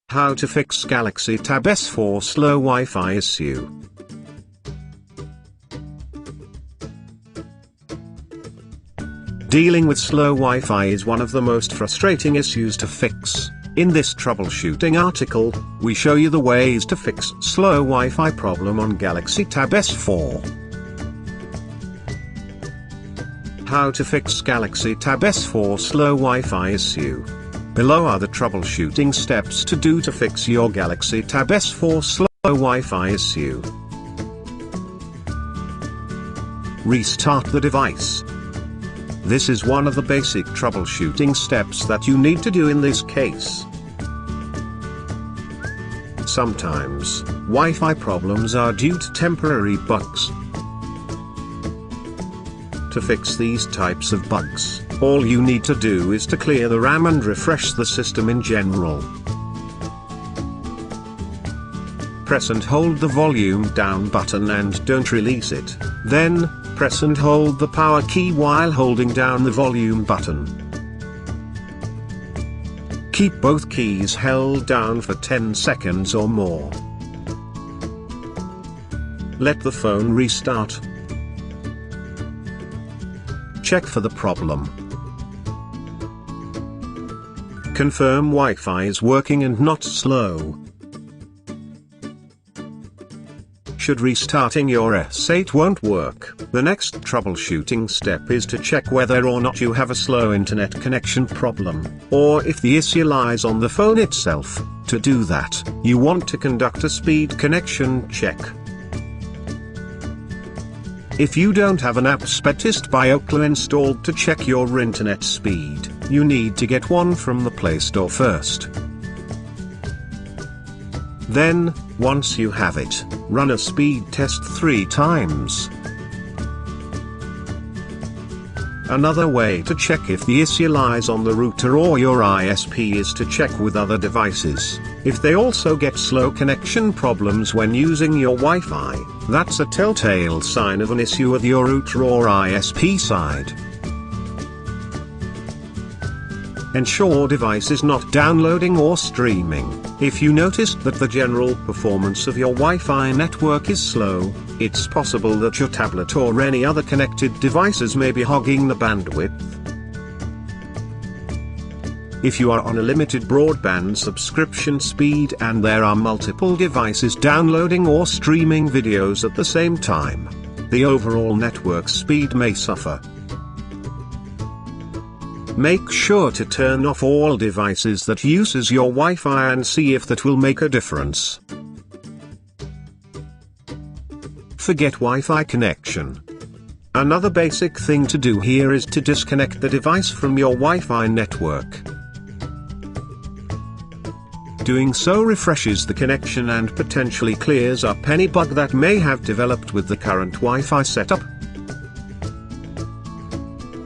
How to fix Galaxy Tab S4 slow Wi-Fi issue. Dealing with slow Wi-Fi is one of the most frustrating issues to fix. In this troubleshooting article, we show you the ways to fix slow Wi-Fi problem on Galaxy Tab S4. How to fix Galaxy Tab S4 slow Wi-Fi issue. Below are the troubleshooting steps to do to fix your Galaxy Tab S4 slow Wi-Fi issue. Restart the device. This is one of the basic troubleshooting steps that you need to do in this case. Sometimes, Wi-Fi problems are due to temporary bugs. To fix these types of bugs, all you need to do is to clear the RAM and refresh the system in general. Press and hold the volume down button and don't release it. Then, press and hold the power key while holding down the volume button. Keep both keys held down for 10 seconds or more. Let the phone restart. Check for the problem. Confirm Wi-Fi is working and not slow. Should restarting your S8 won't work, the next troubleshooting step is to check whether or not you have a slow internet connection problem, or if the issue lies on the phone itself. To do that, you want to conduct a speed connection check. If you don't have an app Speedtest by Ookla installed to check your internet speed, you need to get one from the Play Store first. Then, once you have it, run a speed test 3 times. Another way to check if the issue lies on the router or your ISP is to check with other devices. If they also get slow connection problems when using your Wi-Fi, that's a telltale sign of an issue with your router or ISP side. Ensure device is not downloading or streaming. If you noticed that the general performance of your Wi-Fi network is slow, it's possible that your tablet or any other connected devices may be hogging the bandwidth. If you are on a limited broadband subscription speed and there are multiple devices downloading or streaming videos at the same time, the overall network speed may suffer. Make sure to turn off all devices that uses your Wi-Fi and see if that will make a difference. Forget Wi-Fi connection. Another basic thing to do here is to disconnect the device from your Wi-Fi network. Doing so refreshes the connection and potentially clears up any bug that may have developed with the current Wi-Fi setup.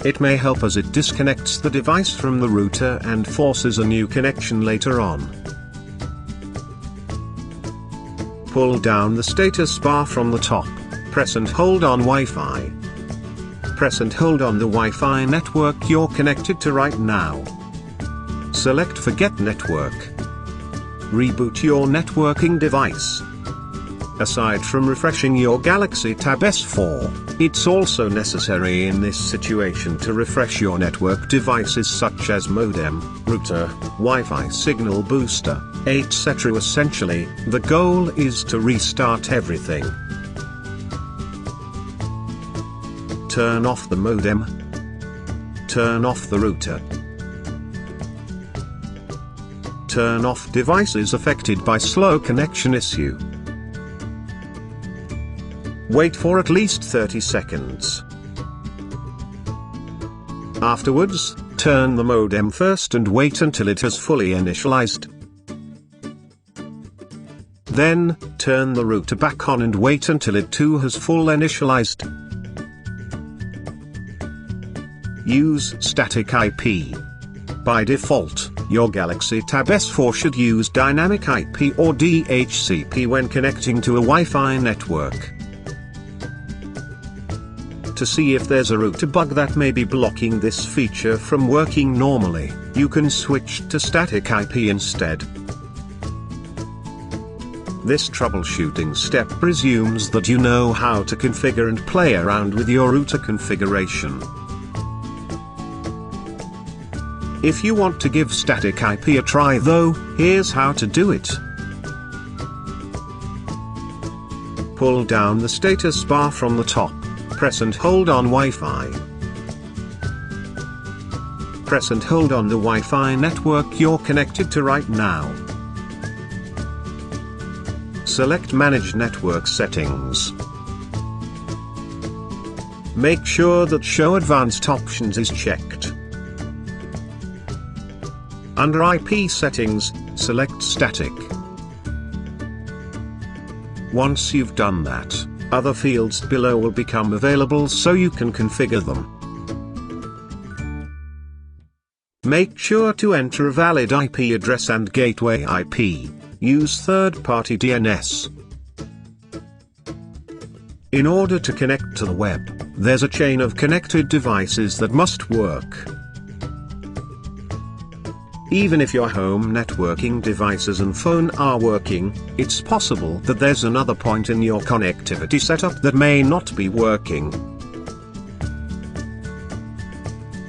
It may help as it disconnects the device from the router and forces a new connection later on. Pull down the status bar from the top, press and hold on Wi-Fi. Press and hold on the Wi-Fi network you're connected to right now. Select Forget Network. Reboot your networking device. Aside from refreshing your Galaxy Tab S4, it's also necessary in this situation to refresh your network devices such as modem, router, Wi-Fi signal booster, etc. Essentially, the goal is to restart everything. Turn off the modem. Turn off the router. Turn off devices affected by slow connection issue. Wait for at least 30 seconds. Afterwards, turn the modem first and wait until it has fully initialized. Then, turn the router back on and wait until it too has full initialized. Use static IP. By default, your Galaxy Tab S4 should use dynamic IP or DHCP when connecting to a Wi-Fi network. To see if there's a router bug that may be blocking this feature from working normally, you can switch to static IP instead. This troubleshooting step presumes that you know how to configure and play around with your router configuration. If you want to give static IP a try though, here's how to do it. Pull down the status bar from the top, press and hold on Wi-Fi. Press and hold on the Wi-Fi network you're connected to right now. Select Manage Network Settings. Make sure that Show Advanced Options is checked. Under IP settings, select Static. Once you've done that, other fields below will become available so you can configure them. Make sure to enter a valid IP address and gateway IP. Use third-party DNS. In order to connect to the web, there's a chain of connected devices that must work. Even if your home networking devices and phone are working, it's possible that there's another point in your connectivity setup that may not be working.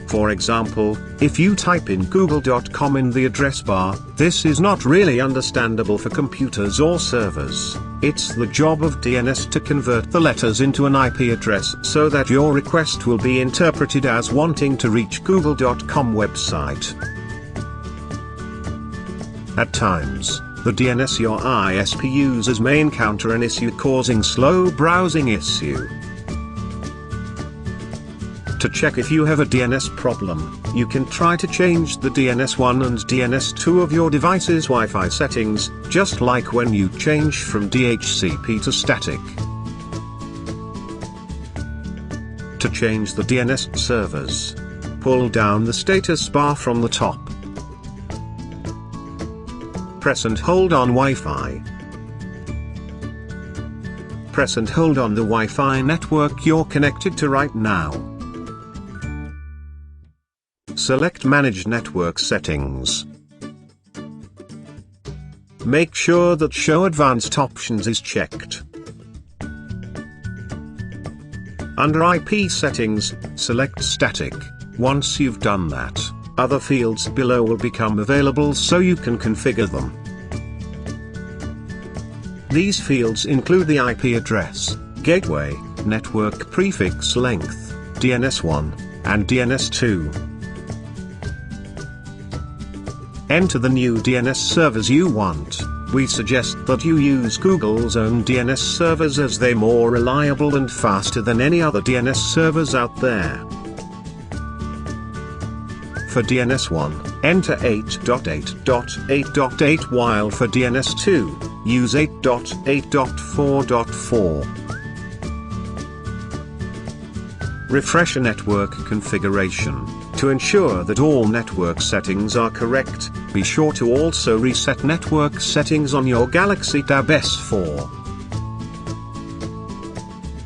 For example, if you type in google.com in the address bar, this is not really understandable for computers or servers. It's the job of DNS to convert the letters into an IP address so that your request will be interpreted as wanting to reach google.com website. At times, the DNS your ISP uses may encounter an issue causing slow browsing issue. To check if you have a DNS problem, you can try to change the DNS1 and DNS2 of your device's Wi-Fi settings, just like when you change from DHCP to static. To change the DNS servers, pull down the status bar from the top. Press and hold on Wi-Fi. Press and hold on the Wi-Fi network you're connected to right now. Select Manage Network Settings. Make sure that Show Advanced Options is checked. Under IP Settings, select Static. Once you've done that, other fields below will become available so you can configure them. These fields include the IP address, gateway, network prefix length, DNS1, and DNS2. Enter the new DNS servers you want. We suggest that you use Google's own DNS servers as they're more reliable and faster than any other DNS servers out there. For DNS1, enter 8.8.8.8 while for DNS2, use 8.8.4.4. Refresh a network configuration. To ensure that all network settings are correct, be sure to also reset network settings on your Galaxy Tab S4.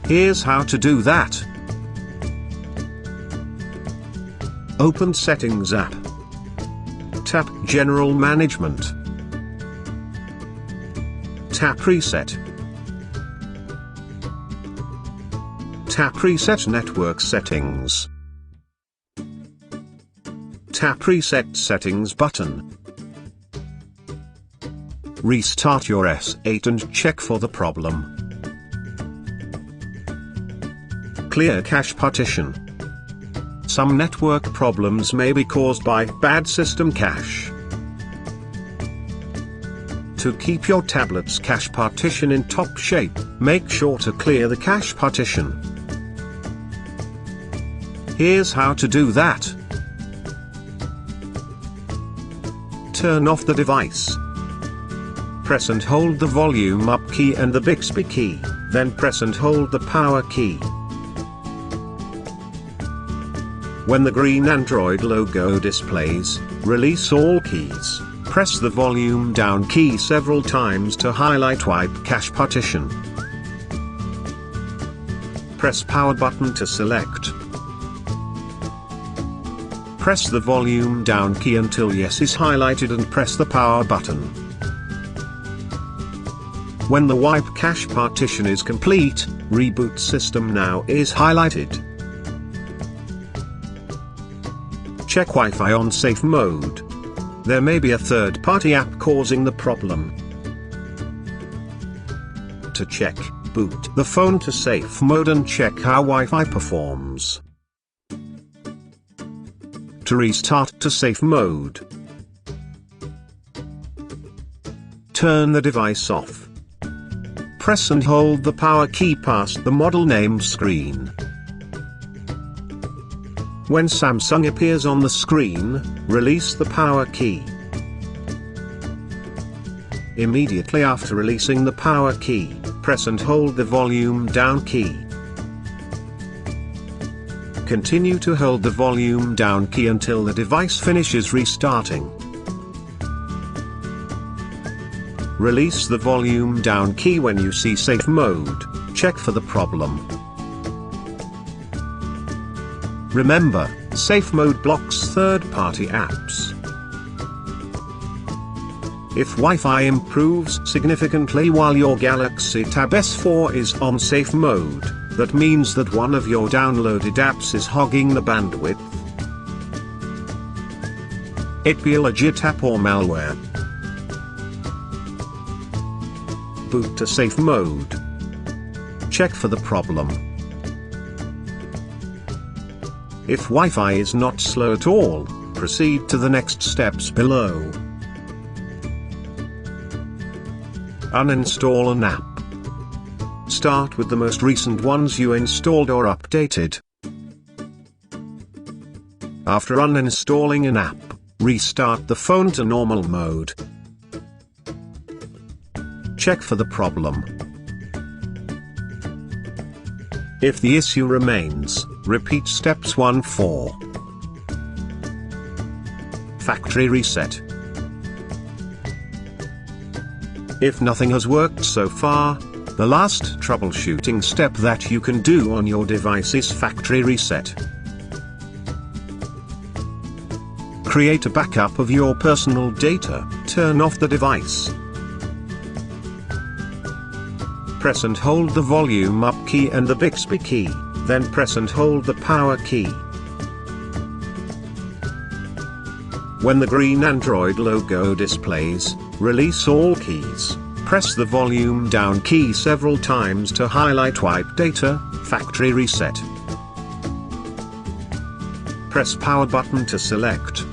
Here's how to do that. Open Settings app. Tap General Management. Tap Reset. Tap Reset Network Settings. Tap Reset Settings button. Restart your S8 and check for the problem. Clear cache partition. Some network problems may be caused by bad system cache. To keep your tablet's cache partition in top shape, make sure to clear the cache partition. Here's how to do that. Turn off the device. Press and hold the volume up key and the Bixby key, then press and hold the power key. When the green Android logo displays, release all keys. Press the volume down key several times to highlight wipe cache partition. Press power button to select. Press the volume down key until yes is highlighted and press the power button. When the wipe cache partition is complete, Reboot System Now is highlighted. Check Wi-Fi on safe mode. There may be a third-party app causing the problem. To check, boot the phone to safe mode and check how Wi-Fi performs. To restart to safe mode, turn the device off. Press and hold the power key past the model name screen. When Samsung appears on the screen, release the power key. Immediately after releasing the power key, press and hold the volume down key. Continue to hold the volume down key until the device finishes restarting. Release the volume down key when you see safe mode. Check for the problem. Remember, safe mode blocks third-party apps. If Wi-Fi improves significantly while your Galaxy Tab S4 is on safe mode, that means that one of your downloaded apps is hogging the bandwidth. It be a legit app or malware. Boot to safe mode. Check for the problem. If Wi-Fi is not slow at all, proceed to the next steps below. Uninstall an app. Start with the most recent ones you installed or updated. After uninstalling an app, restart the phone to normal mode. Check for the problem. If the issue remains, repeat steps 1-4. Factory reset. If nothing has worked so far, the last troubleshooting step that you can do on your device is factory reset. Create a backup of your personal data, turn off the device. Press and hold the volume up key and the Bixby key, then press and hold the power key. When the green Android logo displays, release all keys. Press the volume down key several times to highlight wipe data, factory reset. Press power button to select.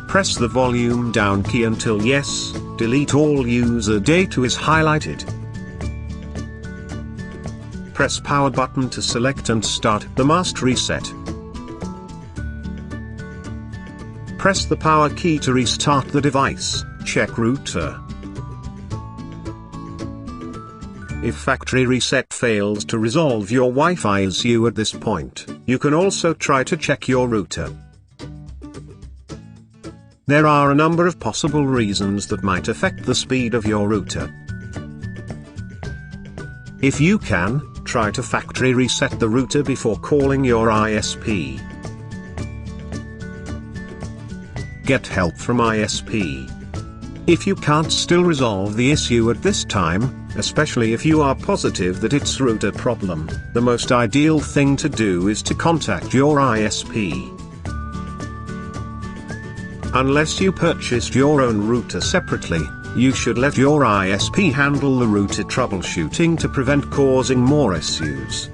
Press the volume down key until yes, delete all user data is highlighted. Press power button to select and start the mast reset. Press the power key to restart the device, check router. If factory reset fails to resolve your Wi-Fi issue at this point, you can also try to check your router. There are a number of possible reasons that might affect the speed of your router. If you can, try to factory reset the router before calling your ISP. Get help from ISP. If you can't still resolve the issue at this time, especially if you are positive that it's router problem, the most ideal thing to do is to contact your ISP. Unless you purchased your own router separately, you should let your ISP handle the router troubleshooting to prevent causing more issues.